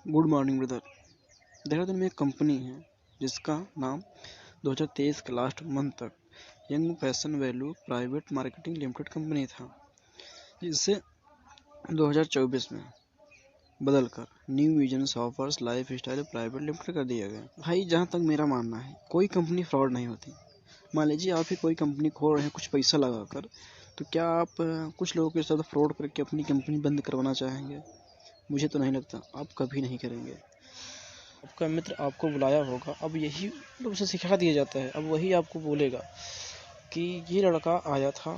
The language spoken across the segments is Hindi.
Good morning brother. देहरादून में एक कंपनी है जिसका नाम 2023 के लास्ट मंथ तक young fashion value private marketing limited company था, जिसे 2024 में बदलकर new vision offers life style private limited कर दिया गया। भाई, जहाँ तक मेरा मानना है, कोई कंपनी फ्रॉड नहीं होती। मान लीजिए आप ही कोई कंपनी खोल रहे हैं कुछ पैसा लगाकर, तो क्या आप कुछ लोगों के साथ फ्रॉड करके अपनी कंपनी बंद करवाना चाहेंगे? मुझे तो नहीं लगता, आप कभी नहीं करेंगे। आपका मित्र आपको बुलाया होगा, अब यही उसे सिखा दिया जाता है। अब वही आपको बोलेगा कि ये लड़का आया था,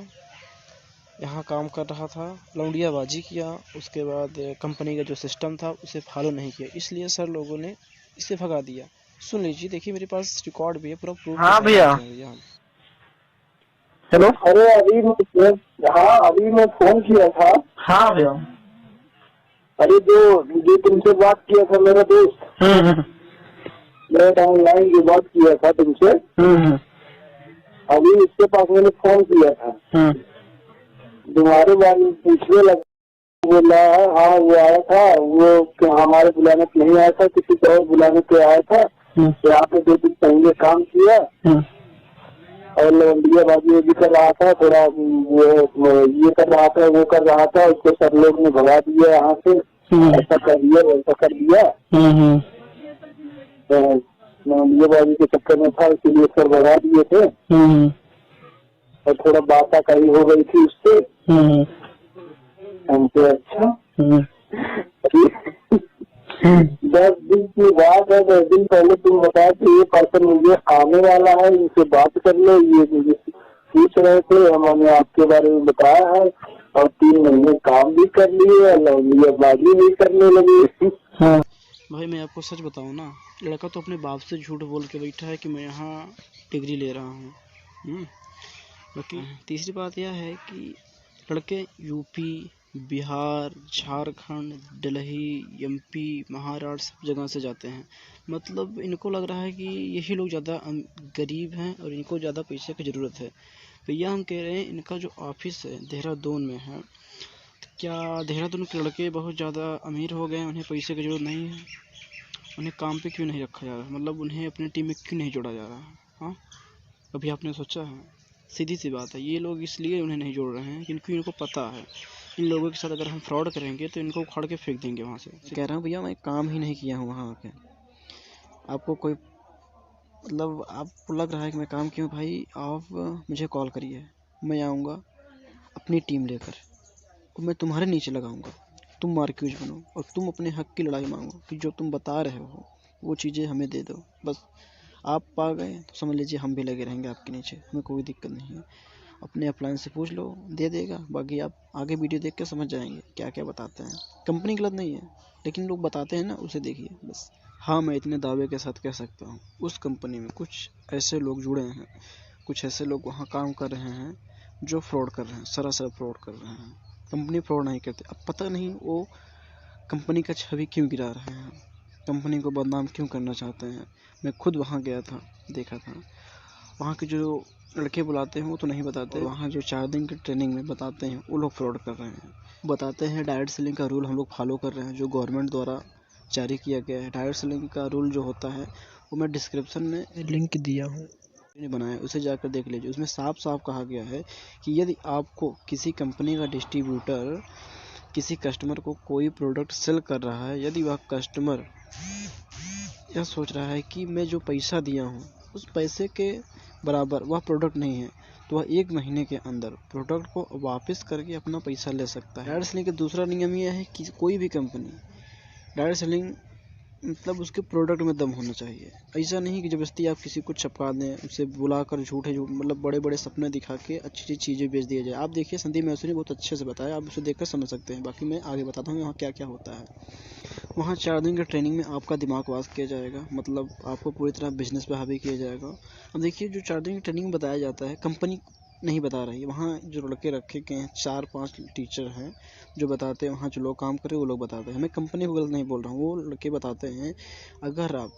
यहाँ काम कर रहा था, लौंडियाबाजी किया, उसके बाद कंपनी का जो सिस्टम था उसे फॉलो नहीं किया, इसलिए सर लोगों ने इसे भगा दिया। सुन लीजिए, देखिए मेरे पास रिकॉर्ड भी है, पूरा प्रूफ हाँ भैया। भैया। हेलो। अरे अभी मैं फोन किया था। हाँ भैया। अरे जो तुमसे बात किया था मेरा दोस्त, मैं ऑनलाइन जो बात किया था तुमसे, अभी उसके पास मैंने फोन किया था, तुम्हारे बारे में पूछने लगा। बोला हाँ वो आया था, वो हमारे बुलाने पे नहीं आया था, किसी को और बुलाने पे आया था। यहाँ पे 2 दिन पहले काम किया और लौंडियाबाजी भी कर रहा था, थोड़ा वो ये कर रहा था, वो कर रहा था, उसको सब लोग ने भगा दिया यहाँ से, ऐसा कर दिया वैसा कर दिया। तो लौंडियाबाजी के चक्कर में था, इसीलिए सर भगा दिए थे। और थोड़ा बात कही हो गई थी उससे हमसे। अच्छा 10 दिन की बात है, 10 दिन पहले तुम बताया कि ये पर्सन मुझे आने वाला है, इनसे बात कर लो। ये मुझे पूछ रहे थे, हमने आपके बारे में बताया है और 3 महीने काम भी कर लिए, लौंडियाबाजी भी करने लगे। भाई, मैं आपको सच बताऊं ना, लड़का तो अपने बाप से झूठ बोल के बैठा है कि मैं यहाँ डिग्री ले रहा हूँ। बाकी तीसरी बात यह है कि लड़के यूपी, बिहार, झारखंड, दिल्ली, एमपी, महाराष्ट्र सब जगह से जाते हैं। मतलब इनको लग रहा है कि यही लोग ज़्यादा गरीब हैं और इनको ज़्यादा पैसे की ज़रूरत है। भैया, हम कह रहे हैं इनका जो ऑफिस है देहरादून में है, तो क्या देहरादून के लड़के बहुत ज़्यादा अमीर हो गए, उन्हें पैसे की ज़रूरत नहीं है? उन्हें काम पे क्यों नहीं रखा जा रहा? मतलब उन्हें अपनी टीम में क्यों नहीं जोड़ा जा रहा? हाँ, कभी आपने सोचा है? सीधी सी बात है, ये लोग इसलिए उन्हें नहीं जोड़ रहे हैं क्योंकि इनको पता है इन लोगों के साथ अगर हम फ्रॉड करेंगे तो इनको उखाड़ के फेंक देंगे वहाँ से। कह रहा हूँ भैया, मैं काम ही नहीं किया हूँ वहाँ आके। आपको कोई मतलब आपको लग रहा है कि मैं काम क्यों? भाई, आप मुझे कॉल करिए, मैं आऊँगा अपनी टीम लेकर और मैं तुम्हारे नीचे लगाऊंगा। तुम मार्क्यूज बनो और तुम अपने हक की लड़ाई मांगो कि जो तुम बता रहे हो वो चीज़ें हमें दे दो। बस आप पा गए तो समझ लीजिए हम भी लगे रहेंगे आपके नीचे, हमें कोई दिक्कत नहीं है। अपने अपलाइन से पूछ लो, दे देगा। बाकी आप आगे वीडियो देख के समझ जाएंगे क्या क्या बताते हैं। कंपनी गलत नहीं है, लेकिन लोग बताते हैं ना, उसे देखिए बस। हाँ, मैं इतने दावे के साथ कह सकता हूँ, उस कंपनी में कुछ ऐसे लोग जुड़े हैं, कुछ ऐसे लोग वहाँ काम कर रहे हैं जो फ्रॉड कर रहे हैं, सरासर फ्रॉड कर रहे हैं। कंपनी फ्रॉड नहीं करते। अब पता नहीं वो कंपनी का छवि क्यों गिरा रहे हैं, कंपनी को बदनाम क्यों करना चाहते हैं। मैं खुद वहाँ गया था, देखा था। वहाँ के जो लड़के बुलाते हैं वो तो नहीं बताते, वहाँ जो 4 दिन की ट्रेनिंग में बताते हैं वो लोग फ्रॉड कर रहे हैं। बताते हैं डायरेक्ट सेलिंग का रूल हम लोग फॉलो कर रहे हैं, जो गवर्नमेंट द्वारा जारी किया गया है। डायरेक्ट सेलिंग का रूल जो होता है वो मैं डिस्क्रिप्शन में लिंक दिया हूँ, बनाया, उसे जाकर देख लीजिए। उसमें साफ साफ कहा गया है कि यदि आपको किसी कंपनी का डिस्ट्रीब्यूटर किसी कस्टमर को कोई प्रोडक्ट सेल कर रहा है, यदि वह कस्टमर यह सोच रहा है कि मैं जो पैसा दिया हूँ उस पैसे के बराबर वह प्रोडक्ट नहीं है, तो वह 1 महीने के अंदर प्रोडक्ट को वापस करके अपना पैसा ले सकता है। डायरेक्ट सेलिंग का दूसरा नियम यह है कि कोई भी कंपनी डायरेक्ट सेलिंग मतलब उसके प्रोडक्ट में दम होना चाहिए। ऐसा नहीं कि ज़बरदस्ती आप किसी को छपका दें, उसे बुलाकर झूठ मतलब बड़े बड़े सपने दिखा के अच्छी अच्छी चीज़ें बेच दिया जाए। आप देखिए, संदीप मैसूरी ने बहुत अच्छे से बताया, आप उसे देखकर समझ सकते हैं। बाकी मैं आगे बताता हूँ वहाँ क्या क्या होता है। वहाँ 4 दिन की ट्रेनिंग में आपका दिमाग वाश किया जाएगा, मतलब आपको पूरी तरह बिजनेस पे हावी किया जाएगा। अब देखिए, जो 4 दिन की ट्रेनिंग में बताया जाता है, कंपनी नहीं बता रही है। वहाँ जो लड़के रखे गए हैं 4-5 टीचर हैं जो बताते हैं, वहाँ जो लोग काम कर रहे हैं वो लोग बताते हैं। मैं कंपनी को गलत नहीं बोल रहा हूँ, वो लड़के बताते हैं अगर आप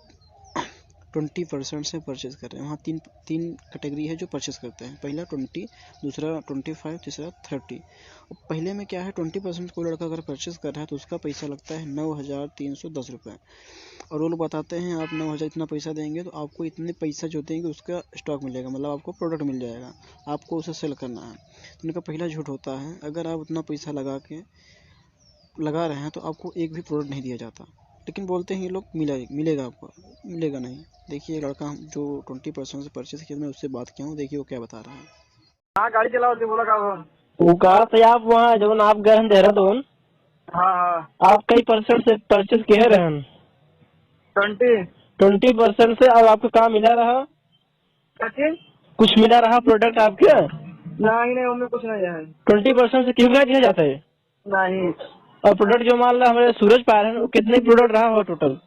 20% से परचेज कर रहे हैं। वहाँ तीन तीन कैटेगरी है जो परचेज करते हैं, पहला 20, दूसरा 25, तीसरा 30। पहले में क्या है, 20% कोई लड़का अगर परचेज कर रहा है तो उसका पैसा लगता है 9,310 रुपये। और वो लोग बताते हैं आप 9,000 इतना पैसा देंगे तो आपको इतने पैसा जो देंगे उसका स्टॉक मिलेगा, मतलब आपको प्रोडक्ट मिल जाएगा, आपको उसे सेल करना है। तो उनका पहला झूठ होता है, अगर आप उतना पैसा लगा रहे हैं तो आपको एक भी प्रोडक्ट नहीं दिया जाता। लेकिन बोलते हैं ये लोग मिलेगा आपको, मिलेगा नहीं। देखिए लड़का जो 20% से परचेज किया, मैं उससे बात किया हूँ, देखिए वो क्या बता रहा है। हाँ गाड़ी चलाओ तो बोला का वो कहा थे आप वहाँ जब आप गए हैं देहरादून, हाँ हाँ आप कई परसेंट से परचेज किए रहे हैं? 20% से। अब आपको कहाँ मिला रहा? कुछ मिला रहा प्रोडक्ट आपके? नहीं उनमें कुछ नहीं है। 20% से क्यों दिया जाता है? नहीं, और प्रोडक्ट जो मान लो हमारे सूरज पार है, वो कितने प्रोडक्ट रहा हो टोटल?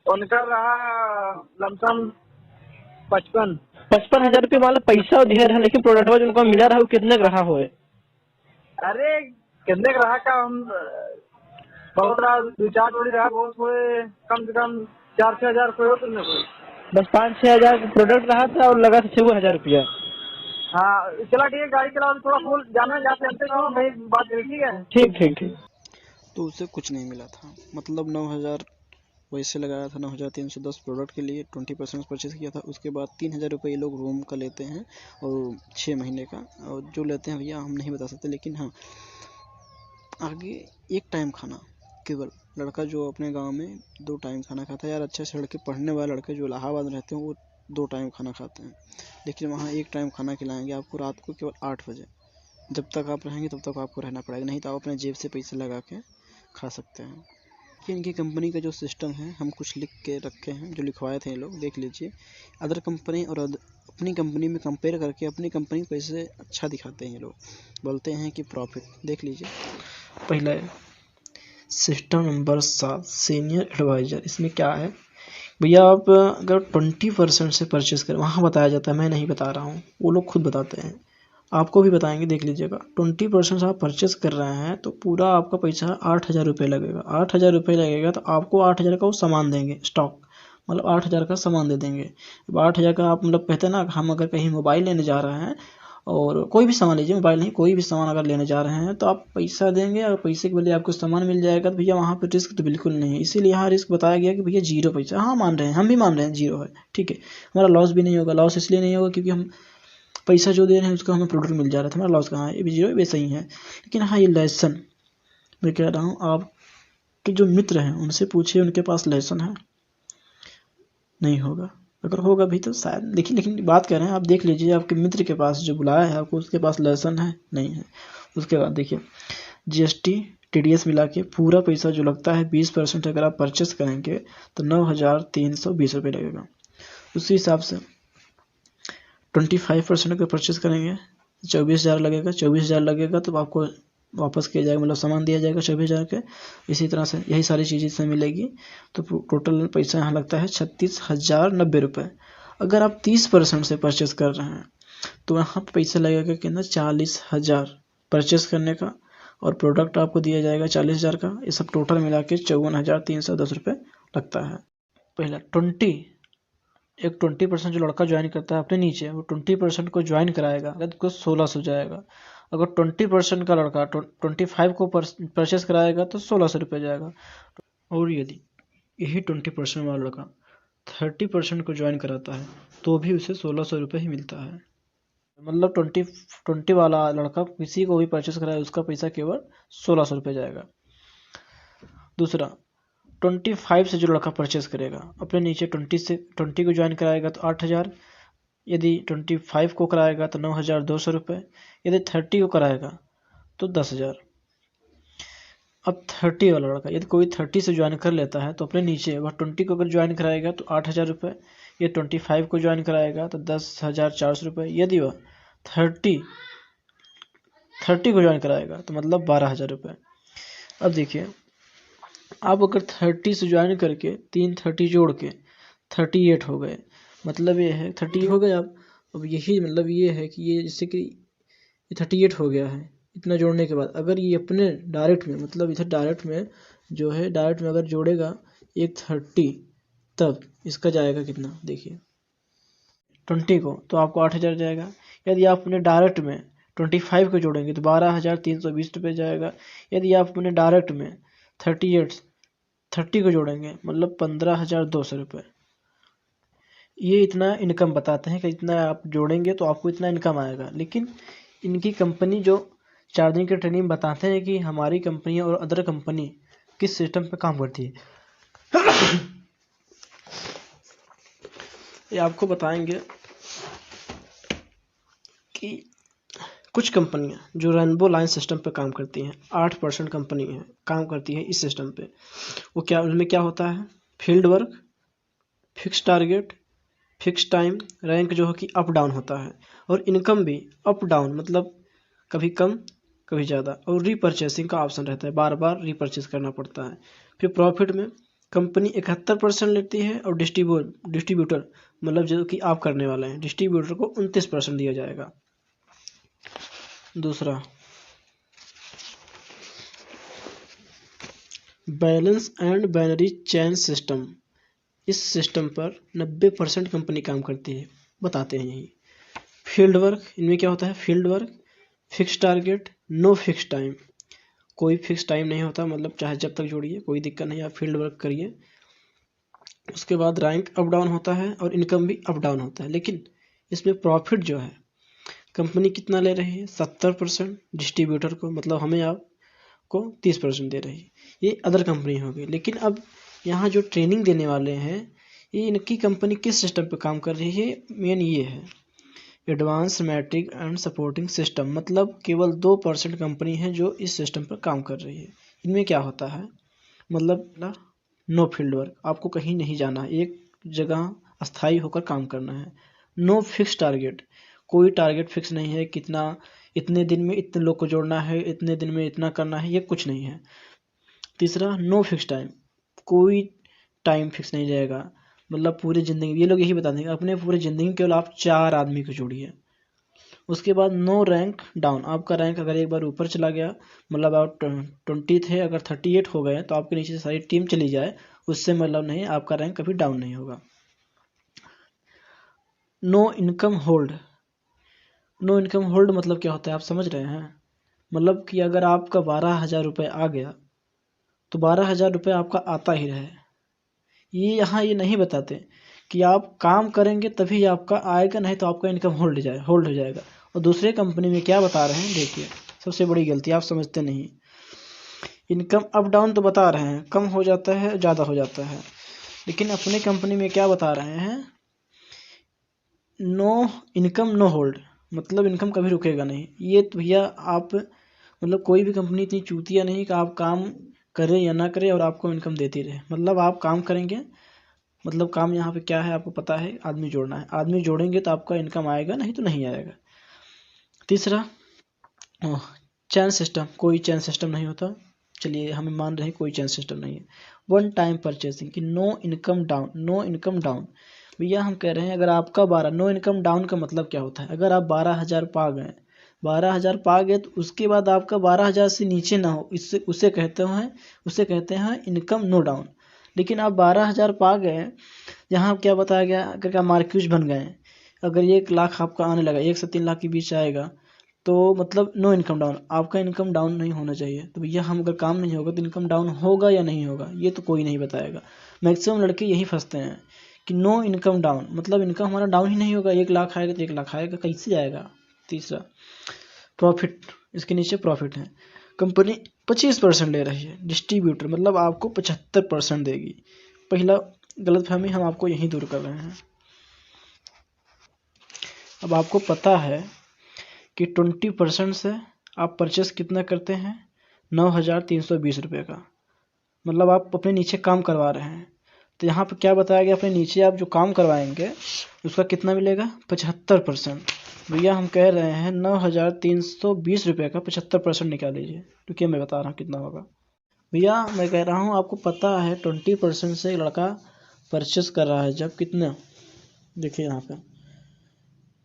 उनका रहा लमसम 55,000 रुपये मान लो पैसा दिया रहा, लेकिन प्रोडक्ट जो उनको मिला रहा वो कितने का रहा हो? अरे कितने का रहा का हम बहुत रहा, 2-4 जोड़ी रहा, बहुत हुए कम से कम 4-6 हजार कोई हो तुमने कोई। बस 5-6 हजार का प्रोडक्ट रहा था और लगा था 6,000 रुपया। हाँ चला ठीक है, गाड़ी चलाओ, थोड़ा फूल जाना जाते चलते जाओ, नहीं बात करी, ठीक है। ठीक। तो उसे कुछ नहीं मिला था, मतलब 9,000 वैसे लगाया था, 9,310 प्रोडक्ट के लिए 20% परचेज़ किया था। उसके बाद 3,000 रुपये ये लोग रूम का लेते हैं और 6 महीने का, और जो लेते हैं भैया हम नहीं बता सकते। लेकिन हाँ, आगे एक टाइम खाना केवल, लड़का जो अपने गांव में 2 टाइम खाना खाता है। यार अच्छे से लड़के, पढ़ने वाले लड़के जो इलाहाबाद में रहते हैं वो 2 टाइम खाना खाते हैं, लेकिन वहाँ 1 टाइम खाना खिलाएंगे आपको रात को केवल 8 बजे। जब तक आप रहेंगे तब तक आपको रहना पड़ेगा, नहीं तो आप अपने जेब से पैसे लगा के खा सकते हैं। कि इनकी कंपनी का जो सिस्टम है, हम कुछ लिख के रखे हैं, जो लिखवाए थे ये लोग, देख लीजिए। अदर कंपनी और अपनी कंपनी में कंपेयर करके अपनी कंपनी को कैसे अच्छा दिखाते हैं ये लोग, बोलते हैं कि प्रॉफिट। देख लीजिए, पहला है सिस्टम नंबर 7 सीनियर एडवाइज़र। इसमें क्या है भैया, आप अगर 20% से परचेज करें, वहाँ बताया जाता है, मैं नहीं बता रहा हूँ, वो लोग खुद बताते हैं, आपको भी बताएंगे, देख लीजिएगा। 20% से आप परचेस कर रहे हैं तो पूरा आपका पैसा 8,000 रुपये लगेगा। 8,000 रुपये लगेगा तो आपको 8,000 का वो सामान देंगे, स्टॉक, मतलब 8,000 का सामान दे देंगे। अब 8,000 का आप मतलब कहते हैं ना, हम अगर कहीं मोबाइल लेने जा रहे हैं, और कोई भी सामान लीजिए, मोबाइल नहीं, कोई भी सामान अगर लेने जा रहे हैं तो आप पैसा देंगे और पैसे के बदले आपको सामान मिल जाएगा। तो भैया वहाँ पर रिस्क तो बिल्कुल नहीं है, इसीलिए यहाँ रिस्क बताया गया कि भैया 0 पैसा। हाँ मान रहे हैं, हम भी मान रहे हैं 0 है, ठीक है, हमारा लॉस भी नहीं होगा। लॉस इसलिए नहीं होगा क्योंकि हम पैसा जो दे रहे हैं उसका हमें प्रोडक्ट मिल जा रहा था, हमारा लॉस कहाँ है, ये भी 0 वैसे ही है। लेकिन हाँ, ये लेसन मैं कह रहा हूँ, आपके जो मित्र हैं उनसे पूछिए, उनके पास लेसन है? नहीं होगा। अगर होगा भी तो शायद, देखिए, लेकिन बात कर रहे हैं, आप देख लीजिए आपके मित्र के पास जो बुलाया है आपको, उसके पास लेसन है? नहीं है। उसके बाद देखिए, GST TDS मिला के पूरा पैसा जो लगता है 20% अगर आप परचेस करेंगे तो 9,320 रुपये लगेगा। उसी हिसाब से 25% का परचेस करेंगे 24,000 लगेगा। 24,000 लगेगा तो आपको वापस किया जाएगा, मतलब सामान दिया जाएगा 24,000 के। इसी तरह से यही सारी चीज़ें इसमें मिलेगी, तो टोटल पैसा यहाँ लगता है 36,090 रुपये। अगर आप 30% से परचेस कर रहे हैं तो यहाँ पर पैसा लगेगा कितना, 40,000 परचेस करने का, और प्रोडक्ट आपको दिया जाएगा 40,000 का। ये सब टोटल मिला के 54,310 रुपये लगता है। पहला 20% जो लड़का ज्वाइन करता है अपने नीचे, वो 20% को ज्वाइन कराएगा तो उसको 1,600 जाएगा। अगर 20% का लड़का 25 को परचेस कराएगा तो 1,600 रुपये जाएगा। और यदि यही 20% वाला लड़का 30% को ज्वाइन कराता है तो भी उसे 1,600 रुपये ही मिलता है। मतलब 20 वाला लड़का किसी को भी परचेस कराए उसका पैसा केवल 1,600 रुपये जाएगा। दूसरा, 25 से जो लड़का परचेस करेगा अपने नीचे, 20 को ज्वाइन कराएगा तो 8,000, यदि 25 को कराएगा तो 9,200 रुपये, यदि 30 को कराएगा तो 10,000। अब 30 वाला लड़का यदि कोई 30 से ज्वाइन कर लेता है तो अपने नीचे वह 20 को अगर ज्वाइन कराएगा तो 8,000 रुपये, ये 25 को ज्वाइन कराएगा तो 10,400 रुपये, यदि वह 30 को ज्वाइन कराएगा तो मतलब 12,000 रुपये। अब देखिए, आप अगर 30 से ज्वाइन करके 3 30 जोड़ के 38 हो गए, मतलब ये है 30 हो गए आप। अब यही मतलब ये है कि ये जैसे कि ये 38 हो गया है, इतना जोड़ने के बाद अगर ये अपने डायरेक्ट में, मतलब इधर डायरेक्ट में जो है, डायरेक्ट में अगर जोड़ेगा एक 30 तब इसका जाएगा कितना, देखिए 20 को तो आपको 8000 जाएगा। यदि आप अपने डायरेक्ट में 25 को जोड़ेंगे तो 12,320 रुपये जाएगा। यदि आप अपने डायरेक्ट में 30 को जोड़ेंगे मतलब 15,200 रुपये। ये इतना इनकम बताते हैं कि इतना आप जोड़ेंगे तो आपको इतना इनकम आएगा। लेकिन इनकी कंपनी जो 4 दिन की ट्रेनिंग बताते हैं कि हमारी कंपनी और अदर कंपनी किस सिस्टम पे काम करती है ये आपको बताएंगे कि कुछ कंपनियां जो रेनबो लाइन सिस्टम पे काम करती हैं, 8% कंपनी है काम करती है इस सिस्टम पे। वो क्या, उनमें क्या होता है, field work, fix target, fix time, rank जो है कि अप डाउन होता है, और इनकम भी अप डाउन मतलब कभी कम कभी ज़्यादा, और रीपरचेसिंग का ऑप्शन रहता है, बार बार रीपरचेस करना पड़ता है। फिर प्रॉफिट में कंपनी 71% लेती है और डिस्ट्रीब्यूटर मतलब जो कि आप करने वाले हैं डिस्ट्रीब्यूटर को 29% दिया जाएगा। दूसरा, balance and binary chain system. इस सिस्टम पर 90% कंपनी काम करती है, बताते हैं यही। फील्ड वर्क, इनमें क्या होता है, field work, fix target, no fix time, कोई फिक्स टाइम नहीं होता, मतलब चाहे जब तक जोड़िए कोई दिक्कत नहीं, आप फील्ड वर्क करिए। उसके बाद रैंक अप डाउन होता है और इनकम भी अप डाउन होता है। लेकिन इसमें प्रॉफिट जो है कंपनी कितना ले रही है, 70% डिस्ट्रीब्यूटर को, मतलब हमें आपको 30% दे रही है। ये अदर कंपनी होगी। लेकिन अब यहाँ जो ट्रेनिंग देने वाले हैं ये इनकी कंपनी किस सिस्टम पे काम कर रही है, मेन ये है advance matrix and supporting system, मतलब केवल 2% कंपनी है जो इस सिस्टम पर काम कर रही है। इनमें क्या होता है, मतलब नो फील्ड वर्क, आपको कहीं नहीं जाना है, एक जगह अस्थायी होकर काम करना है। नो फिक्स टारगेट, कोई टारगेट फिक्स नहीं है, कितना इतने दिन में इतने लोग को जोड़ना है, इतने दिन में इतना करना है, ये कुछ नहीं है। तीसरा, नो फिक्स टाइम, कोई टाइम फिक्स नहीं रहेगा, मतलब पूरी ज़िंदगी, ये लोग यही बता देंगे अपने पूरी ज़िंदगी केवल आप 4 आदमी को जोड़िए। उसके बाद नो रैंक डाउन, आपका रैंक अगर एक बार ऊपर चला गया, मतलब आप 20 थे, अगर 38 हो गए तो आपके नीचे से सारी टीम चली जाए, उससे मतलब नहीं, आपका रैंक कभी डाउन नहीं होगा। No income hold, no income hold मतलब क्या होता है, आप समझ रहे हैं, मतलब कि अगर आपका 12,000 रुपये आ गया तो 12,000 रुपये आपका आता ही रहे। ये यहाँ ये नहीं बताते कि आप काम करेंगे तभी आपका आएगा, नहीं तो आपका इनकम होल्ड हो जाएगा। और दूसरे कंपनी में क्या बता रहे हैं, देखिए सबसे बड़ी गलती, आप समझते नहीं, इनकम अप डाउन तो बता रहे हैं, कम हो जाता है ज़्यादा हो जाता है, लेकिन अपने कंपनी में क्या बता रहे हैं, नो इनकम नो होल्ड, मतलब इनकम कभी रुकेगा नहीं। ये तो भैया आप, मतलब कोई भी कंपनी इतनी चूतिया नहीं कि आप काम करें या ना करें और आपको इनकम देती रहे, मतलब आप काम करेंगे, मतलब काम यहाँ पे क्या है आपको पता है, आदमी जोड़ना है, आदमी जोड़ेंगे तो आपका इनकम आएगा, नहीं तो नहीं आएगा। तीसरा, चैन सिस्टम, कोई चैन सिस्टम नहीं होता, चलिए हम मान रहे हैं कोई चैन सिस्टम नहीं है। वन टाइम परचेसिंग की no income down, no income down, भैया हम कह रहे हैं अगर आपका 12, नो इनकम डाउन का मतलब क्या होता है, अगर आप 12,000 पा गए, 12,000 पा गए तो उसके बाद आपका 12,000 से नीचे ना हो, इससे उसे कहते हैं इनकम नो डाउन। लेकिन आप 12,000 पा गए, यहाँ क्या बताया गया, अगर आप मार्क्यूज बन गए, अगर 1 लाख आपका आने लगा, 1 से 3 लाख के बीच आएगा, तो मतलब नो इनकम डाउन, आपका इनकम डाउन नहीं होना चाहिए। तो भैया हम अगर काम नहीं होगा तो इनकम डाउन होगा या नहीं होगा, ये तो कोई नहीं बताएगा। मैक्सिमम लड़के यही फंसते हैं कि नो इनकम डाउन, मतलब इनकम हमारा डाउन ही नहीं होगा, 1 लाख आएगा तो 1 लाख आएगा, कैसे आएगा। तीसरा, प्रॉफिट, इसके नीचे प्रॉफिट है, कंपनी 25% ले रही है, डिस्ट्रीब्यूटर मतलब आपको 75% देगी। पहला गलतफहमी हम आपको यहीं दूर कर रहे हैं। अब आपको पता है कि 20% से आप परचेस कितना करते हैं, 9,320 रुपये का, मतलब आप अपने नीचे काम करवा रहे हैं। तो यहाँ पर क्या बताया गया, अपने नीचे आप जो काम करवाएंगे उसका कितना मिलेगा, 75%। भैया हम कह रहे हैं 9,320 रुपये का 75% निकाल लीजिए, क्योंकि मैं बता रहा हूँ कितना होगा। भैया मैं कह रहा हूँ आपको पता है 20% से लड़का परचेस कर रहा है जब कितना, देखिए यहाँ पे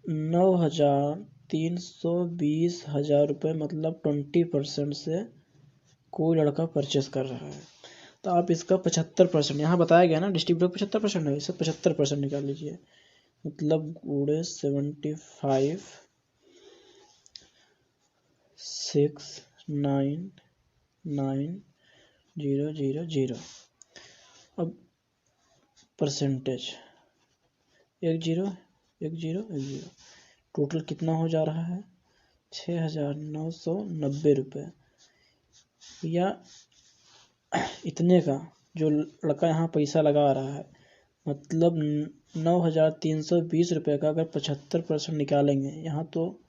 9,320 रुपये, मतलब 20% से कोई लड़का परचेस कर रहा है। तो आप इसका 75%, यहाँ बताया गया ना डिस्ट्रीब्यूटर 75% है, इसे 75% निकाल लीजिए। मतलब गुणे 75 69900। अब परसेंटेज 10 टोटल कितना हो जा रहा है 6,990 रुपये। या इतने का जो लड़का यहाँ पैसा लगा रहा है, मतलब 9,320 रुपये का अगर 75% निकालेंगे यहाँ तो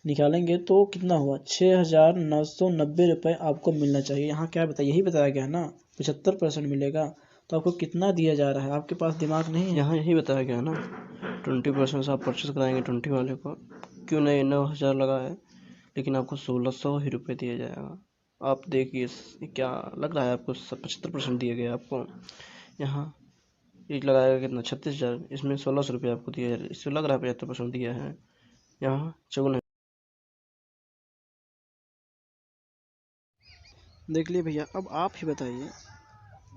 निकालेंगे तो कितना हुआ 6,990 रुपये आपको मिलना चाहिए। यहाँ क्या बताया, यही बताया गया है ना 75% मिलेगा, तो आपको कितना दिया जा रहा है, आपके पास दिमाग नहीं है। यहाँ यही बताया गया ना 20% से आप परचेस कराएंगे 20 वाले को, क्यों नहीं 9,000 लगा है लेकिन आपको 1,600 ही रुपये दिया जाएगा। आप देखिए क्या लग रहा है आपको 75% दिया गया आपको। यहाँ ये लगाएगा कितना 36,000, इसमें 1,600 रुपये आपको दिया जाए, इससे लग रहा है 75% दिया है। यहाँ 54 देख लिए भैया। अब आप ही बताइए,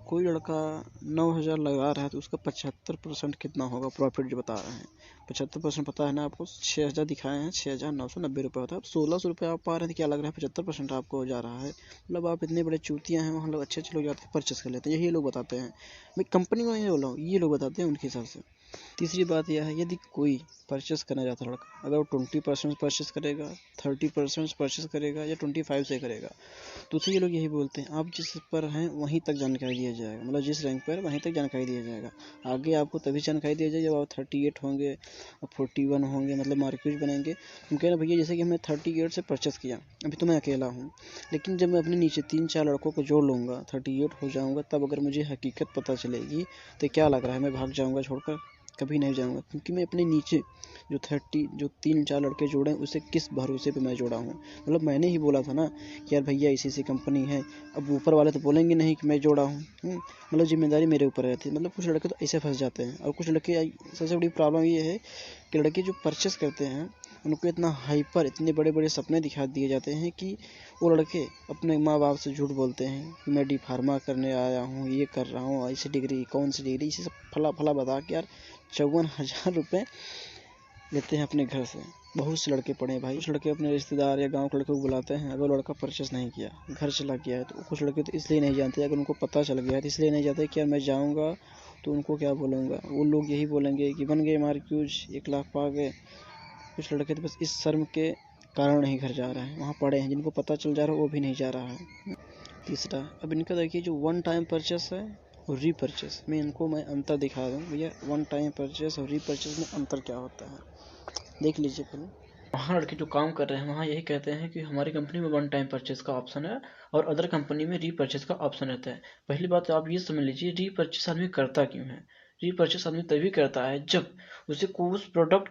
कोई लड़का 9,000 लगा रहा है तो उसका 75% कितना होगा प्रॉफिट जो बता रहे हैं। 75% पता है ना आपको, 6,000 दिखाए हैं, 6,990 रुपये होता है। अब 1,600 रुपये आप पा रहे हैं तो क्या लग रहा है 75% आपको हो जा रहा है। मतलब आप इतने बड़े चूतियाँ हैं, वहाँ लोग अच्छे लोग जाते हैं परचेस कर लेते हैं, यही लोग बताते हैं। मैं कंपनी को नहीं बोल रहा हूँ, ये लोग बताते हैं उनके हिसाब से। तीसरी बात यह है, यदि कोई परचेस करना चाहता है लड़का, अगर वो 20% परचेस करेगा, 30% परचेस करेगा या 25 से करेगा, तो उसे ये लोग यही बोलते हैं आप जिस पर हैं वहीं तक जानकारी दिया जाएगा, मतलब जिस रैंक पर वहीं तक जानकारी दिया जाएगा। आगे आपको तभी जानकारी दिया जाएगा जब आप 38 होंगे और 41 होंगे, मतलब मार्क्स बनेंगे। हम कह रहे भैया जैसे कि हमने 38 से परचेस किया, अभी तो मैं अकेला हूँ, लेकिन जब मैं अपने नीचे 3-4 लड़कों को जोड़ लूँगा 38 हो जाऊँगा, तब अगर मुझे हकीकत पता चलेगी तो क्या लग रहा है मैं भाग जाऊँगा छोड़कर? कभी नहीं जाऊँगा, क्योंकि मैं अपने नीचे जो 3-4 लड़के जोड़े उसे किस भरोसे पे मैं जोड़ा हूँ। मतलब मैंने ही बोला था ना कि यार भैया इसी कंपनी है, अब ऊपर वाले तो बोलेंगे नहीं कि मैं जोड़ा हूँ। मतलब जिम्मेदारी मेरे ऊपर रहती है। मतलब कुछ लड़के तो ऐसे फंस जाते हैं, और कुछ लड़के, सबसे बड़ी प्रॉब्लम ये है कि लड़के जो परचेस करते हैं उनको इतना हाइपर, इतने बड़े बड़े सपने दिखा दिए जाते हैं कि वो लड़के अपने माँ बाप से झूठ बोलते हैं कि मैं D-Pharma करने आया हूँ, ये कर रहा हूँ, ऐसी डिग्री, कौन सी डिग्री, इसी सब फला बता के यार 54,000 रुपये लेते हैं अपने घर से। बहुत से लड़के पढ़े भाई, कुछ लड़के अपने रिश्तेदार या गांव के लड़के को बुलाते हैं, अगर लड़का परचेस नहीं किया, घर चला गया है, तो कुछ लड़के तो इसलिए नहीं जानते, अगर उनको पता चल गया है तो इसलिए नहीं जानते कि यार मैं जाऊँगा तो उनको क्या बोलूँगा। वो लोग यही बोलेंगे कि बन गए मार्क्यूज, 1 लाख पा गए। कुछ लड़के तो बस इस शर्म के कारण नहीं घर जा रहे हैं, वहाँ पड़े हैं, जिनको पता चल जा रहा है वो भी नहीं जा रहा है। तीसरा, अब इनका देखिए जो 1 टाइम परचेस है और रीपरचेस में, इनको मैं अंतर दिखा दूँ भैया। 1 टाइम परचेस और रीपरचेस में अंतर क्या होता है देख लीजिए पहले। वहाँ लड़के जो काम कर रहे हैं वहाँ यही कहते हैं कि हमारी कंपनी में 1 टाइम परचेस का ऑप्शन है और अदर कंपनी में रीपरचेस का ऑप्शन रहता है। पहली बात आप ये समझ लीजिए, रीपरचेस आदमी करता क्यों है। रीपरचेस आदमी तभी करता है जब उसे उस प्रोडक्ट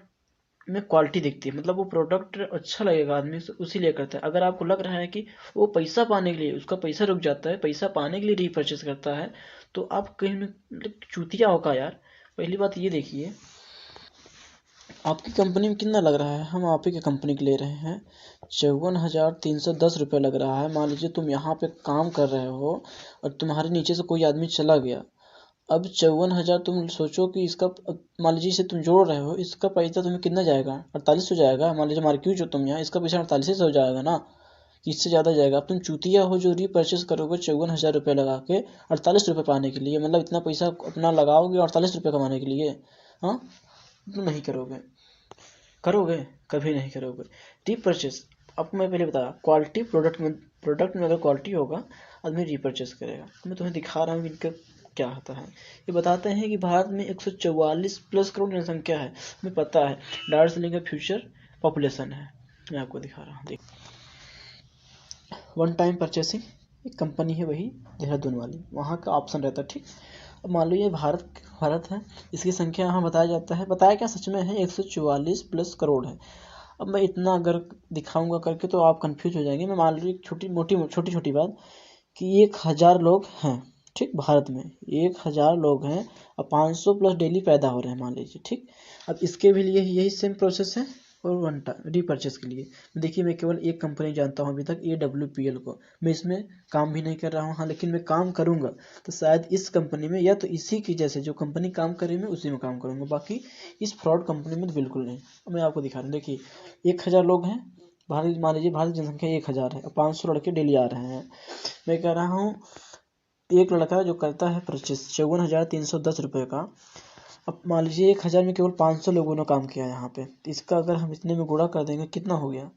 में क्वालिटी दिखती है, मतलब वो प्रोडक्ट अच्छा लगेगा आदमी से, उसी लिए करता है। अगर आपको लग रहा है कि वो पैसा पाने के लिए, उसका पैसा रुक जाता है, पैसा पाने के लिए रीपरचेस करता है, तो आप कहीं मतलब चूतिया होगा यार। पहली बात ये देखिए, आपकी कंपनी में कितना लग रहा है, हम आप ही की कंपनी के ले रहे हैं, 54,310 रुपये लग रहा है। मान लीजिए तुम यहाँ पे काम कर रहे हो और तुम्हारे नीचे से कोई आदमी चला गया, अब 54,000 तुम सोचो कि इसका, मान लीजिए इसे तुम जोड़ रहे हो, इसका पैसा तुम्हें कितना जाएगा, 48 हो जाएगा। मान लीजिए मार्क्यूज हो तुम यहाँ, इसका पैसा 48 हो जाएगा ना, इससे ज़्यादा जाएगा। अब तुम चूतिया हो जो रीपरचेस करोगे 54,000 रुपये लगा के 48 रुपये पाने के लिए, मतलब इतना पैसा अपना लगाओगे 48 रुपये कमाने के लिए। हाँ, तुम नहीं करोगे, कभी नहीं करोगे रीपरचेस। आपको मैं पहले बताया क्वालिटी, प्रोडक्ट में अगर क्वालिटी होगा आदमी रीपरचेस करेगा। मैं तुम्हें दिखा रहा हूँ कि इनका क्या होता है। ये बताते हैं कि भारत में 144+ करोड़ जनसंख्या है, हमें पता है। दार्जिलिंग का फ्यूचर पॉपुलेशन है, मैं आपको दिखा रहा हूँ। देख, 1 टाइम परचेसिंग एक कंपनी है वही देहरादून वाली, वहाँ का ऑप्शन रहता है, ठीक। अब मान लो ये भारत है, इसकी संख्या यहाँ बताया जाता है, बताया क्या सच में है 144+ करोड़ है। अब मैं इतना अगर दिखाऊंगा करके तो आप कंफ्यूज हो जाएंगे। मैं मान लो एक छोटी बात कि 1,000 लोग हैं, ठीक, भारत में 1,000 लोग हैं और 500+ डेली पैदा हो रहे हैं मान लीजिए, ठीक। अब इसके भी लिए यही सेम प्रोसेस है, और वन टाइम रीपर्चेस के लिए। देखिए मैं केवल एक कंपनी जानता हूँ अभी तक, AWPL को। मैं इसमें काम भी नहीं कर रहा हूँ, हाँ, लेकिन मैं काम करूँगा तो शायद इस कंपनी में, या तो इसी की जैसे जो कंपनी काम कर रही है मैं उसी में काम करूँगा, बाकी इस फ्रॉड कंपनी में तो बिल्कुल नहीं। मैं आपको दिखा रहा हूँ, देखिए 1000 लोग हैं भारत, मान लीजिए भारत की जनसंख्या 1000 है, 500 लड़के डेली आ रहे हैं। मैं कह रहा हूँ एक लड़का जो करता है परचेस 54,310 रुपये का, अब मान लीजिए 1000 में केवल 500 लोगों ने काम किया यहाँ पे, तो इसका अगर हम इतने में गुणा कर देंगे कितना हो गया,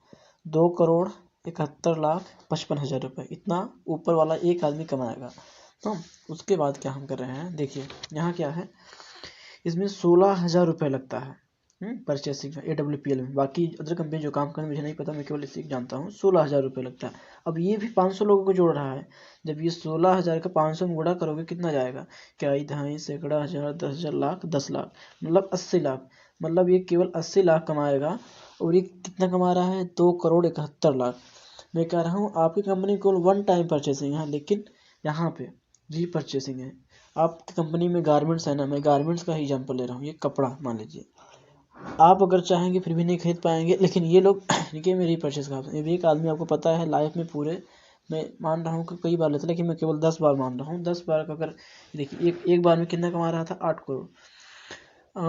2,71,55,000 रुपये, इतना ऊपर वाला एक आदमी कमाएगा। तो उसके बाद क्या हम कर रहे हैं, देखिए यहाँ क्या है, इसमें 16,000 रुपये लगता है परचेसिंग का AWPL में। बाकी अदर कंपनी जो काम करने मुझे नहीं पता, मैं केवल इसी जानता हूँ 16,000 रुपये लगता है। अब ये भी 500 लोगों को जोड़ रहा है, जब ये 16,000 का 500 में गुणा करोगे कितना जाएगा, क्या, दहाई, सैकड़ा, हजार, 10,000, लाख, 10 लाख, मतलब 80 लाख। मतलब ये केवल 80 लाख कमाएगा, और ये कितना कमा रहा है, 2,71,00,000। मैं कह रहा हूँ आपकी कंपनी को वन टाइम परचेसिंग है, लेकिन यहाँ पे रीपरचेसिंग है। आपकी कंपनी में गारमेंट्स है ना, मैं गारमेंट्स का ही एग्जाम्पल ले रहा हूँ, ये कपड़ा मान लीजिए, आप अगर चाहेंगे फिर भी नहीं खरीद पाएंगे, लेकिन ये लोग देखिए मेरी परचेस का ऑप्शन, एक आदमी आपको पता है लाइफ में पूरे, मैं मान रहा हूँ कि कई बार लेता, लेकिन मैं केवल 10 बार मान रहा हूँ, 10 बार का अगर देखिए एक बार में कितना कमा रहा था, 8 करोड़,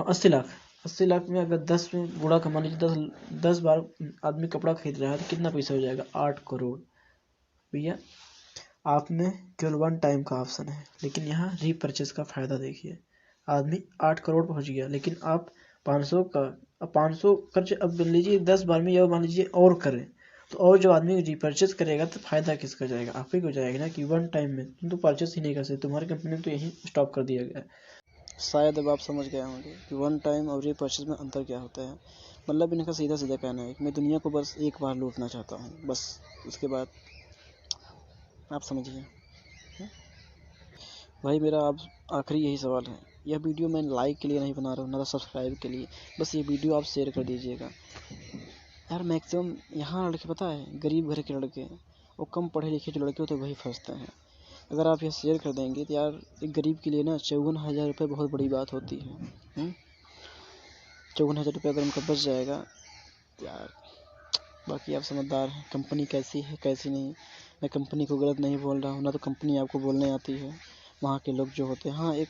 80 लाख। 80 लाख में अगर 10 में गुणा कमा लीजिए, 10 बार आदमी कपड़ा खरीद रहा है तो कितना पैसा हो जाएगा, 8 करोड़। भैया आप में केवल वन टाइम का ऑप्शन है, लेकिन यहाँ रीपरचेस का फ़ायदा देखिए, आदमी 8 करोड़ पहुँच गया, लेकिन आप 500 का, अब 500 खर्च अब मान लीजिए 10 बार में, या मान लीजिए और करें तो, और जो आदमी रीपरचेस करेगा तो फ़ायदा किसका जाएगा, आप ही को जाएगा ना, कि वन टाइम में तुम तो परचेस ही नहीं कर सकते, तुम्हारी कंपनी में तो यही स्टॉप कर दिया गया है। शायद अब आप समझ गए होंगे कि वन टाइम और रीपरचेस में अंतर क्या होता है। मतलब इनका सीधा सीधा कहना है कि मैं दुनिया को बस एक बार लूटना चाहता हूँ, बस उसके बाद आप समझिए। भाई मेरा अब आखिरी यही सवाल है, यह वीडियो मैं लाइक के लिए नहीं बना रहा हूँ, ना तो सब्सक्राइब के लिए, बस ये वीडियो आप शेयर कर दीजिएगा यार। मैक्सिमम यहाँ लड़के पता है गरीब घर के लड़के, और कम पढ़े लिखे जो लड़के होते हैं वही फंसते हैं। अगर आप यह शेयर कर देंगे तो यार एक गरीब के लिए ना 54,000 रुपये बहुत बड़ी बात होती है। 54,000 रुपये अगर उनका बच जाएगा तो यार, बाकी आप समझदार हैं, कंपनी कैसी है कैसी नहीं, मैं कंपनी को गलत नहीं बोल रहा हूँ, ना तो कंपनी आपको बोलने आती है, वहाँ के लोग जो होते हैं, हाँ एक